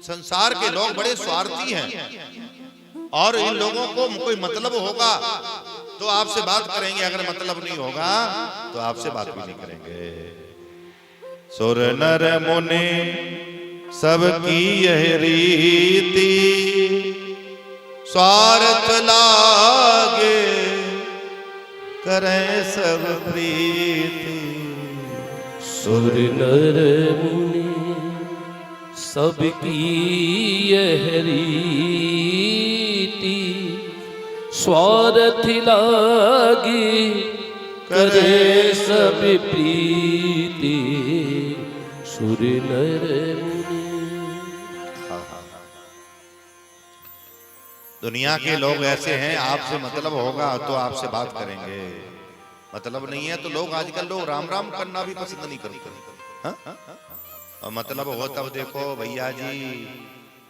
संसार के लोग बड़े स्वार्थी हैं और इन लोगों को कोई मतलब होगा तो आपसे बात करेंगे, अगर मतलब नहीं होगा तो आपसे बात भी नहीं करेंगे। सुर नर मुनि सबकी यह रीति, स्वार्थ लागे करें सब प्रीति। सुर नर मुनि सबकी यह रीति, स्वार्थ लागी करे सब प्रीति। सुर नर मुनि। दुनिया के लोग ऐसे हैं, आपसे मतलब होगा तो आपसे बात करेंगे, मतलब नहीं है तो लोग आजकल लोग राम राम करना भी पसंद नहीं करते। हाँ? और मतलब हो तब देखो भैया जी,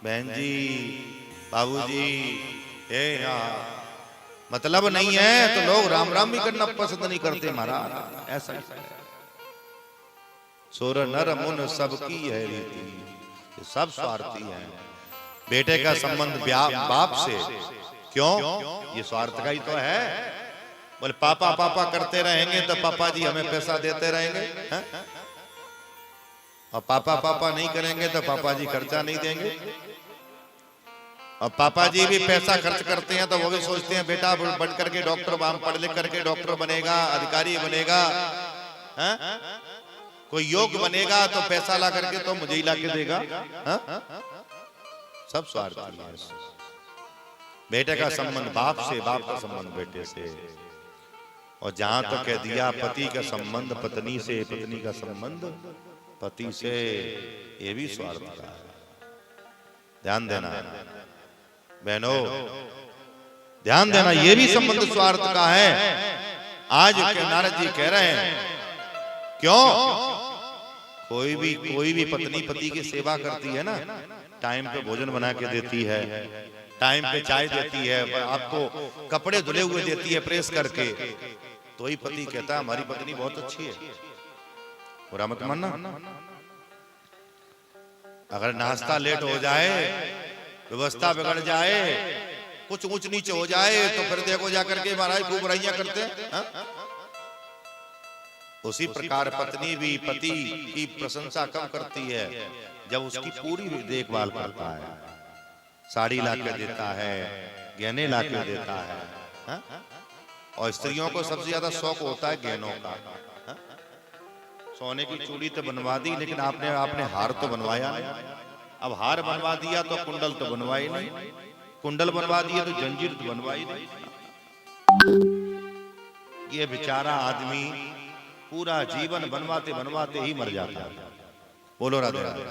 बहन जी, बाबूजी, मतलब नहीं है तो लोग राम राम भी करना पसंद नहीं करते महाराज, ऐसा ही है। सुर नर मुन सबकी है रीति, सब स्वार्थी हैं। बेटे का संबंध बाप से, क्यों? ये स्वार्थ का ही तो है। बोले पापा पापा करते रहेंगे तो पापा जी हमें पैसा देते रहेंगे, है? और पापा पापा नहीं करेंगे तो पापा जी खर्चा नहीं देंगे। और पापा जी भी पैसा खर्च करते हैं तो वो भी सोचते हैं बेटा बढ़ करके डॉक्टर, पढ़ लिख करके डॉक्टर बनेगा, अधिकारी बनेगा, है? कोई योग बनेगा तो पैसा ला करके तो मुझे ही ला के देगा। है? सब स्वार्थी है। बेटे का संबंध बाप से, बाप का संबंध बेटे से, और जहां तक कह दिया पति का संबंध पत्नी से, पत्नी का संबंध पति से, ये भी स्वार्थ का है। ध्यान देना बहनों, ध्यान देना, ये भी संबंध स्वार्थ का है। आज नारद जी कह रहे हैं, क्यों? कोई भी पत्नी पति की सेवा करती है ना, टाइम पे भोजन बना के देती है, टाइम पे चाय देती है, आपको कपड़े धुले हुए देती है प्रेस करके, तो ही पति कहता है हमारी पत्नी बहुत अच्छी है। बुरा मत मानना। अगर नाश्ता लेट हो जाए, व्यवस्था बिगड़ जाए, कुछ ऊंच नीचे हो जाए तो फिर देखो जाकर के महाराज खूब बुराइयां करते हैं। उसी प्रकार पत्नी भी पति की प्रशंसा कब करती है? जब उसकी पूरी देखभाल करता है, साड़ी ला के देता है, गहने ला के देता है, हा? और स्त्रियों को सबसे ज्यादा शौक होता है गहनों का। हा? सोने की चूड़ी तो बनवा दी, लेकिन आपने हार तो बनवाया नहीं। अब हार बनवा दिया तो कुंडल तो बनवाई नहीं, कुंडल बनवा दिया तो जंजीर तो बनवाई नहीं। ये बेचारा आदमी पूरा जीवन बनवाते बनवाते ही मर जाता है। बोलो राधे राधे।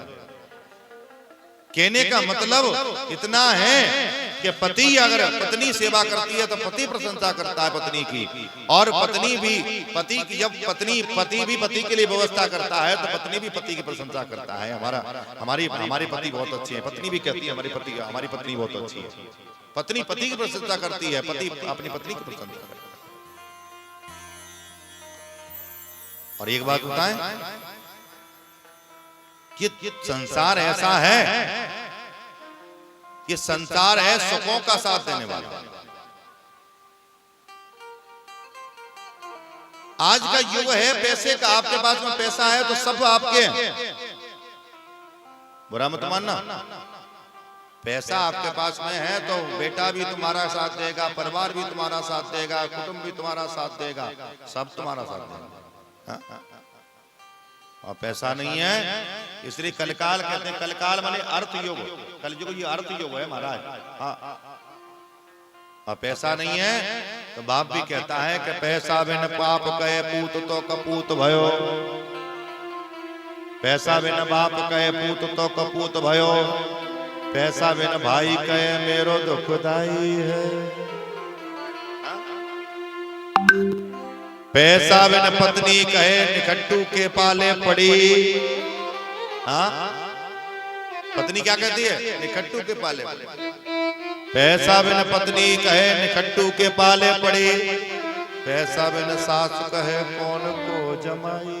कहने का मतलब इतना है कि पति अगर पत्नी सेवा करती है तो पति प्रशंसा करता है पत्नी की, और पत्नी भी पति की, जब पति भी पति के लिए व्यवस्था करता है तो पत्नी भी पति की प्रशंसा करता है। हमारे पति बहुत अच्छे हैं, पत्नी भी कहती है हमारी पत्नी बहुत अच्छी है। पत्नी पति की प्रशंसा करती है, पति अपनी पत्नी की प्रशंसा करता है। और एक बात बताएं कि संसार ऐसा है, ये संसार है सुखों का साथ देने वाला। आज का युग है पैसे का, आपके पास में पैसा है तो सब आपके हैं। बुरा मत मानना। पैसा आपके पास में है तो बेटा भी तुम्हारा साथ देगा, परिवार भी तुम्हारा साथ देगा, कुटुंब भी तुम्हारा साथ देगा, सब तुम्हारा साथ देगा। हाँ? और पैसा नहीं है इसलिए कलकाल कहते हैं। कलकाल माने अर्थ युग, कलयुग ये अर्थ युग है महाराज। हाँ, और पैसा नहीं है तो बाप भी कहता है कि पैसा बिन पाप कहे पूत तो कपूत भयो, पैसा बिन बाप कहे पूत तो कपूत भयो, पैसा बिन भाई कहे मेरो दुखदाई है, पैसा बिन पत्नी कहे निखट्टू के पाले पड़ी। हाँ, पत्नी क्या कहती है? निखट्टू के पाले पड़ी। पैसा बिन पत्नी कहे निखट्टू के पाले पड़ी, पैसा बिन सास कहे कौन को जमाई।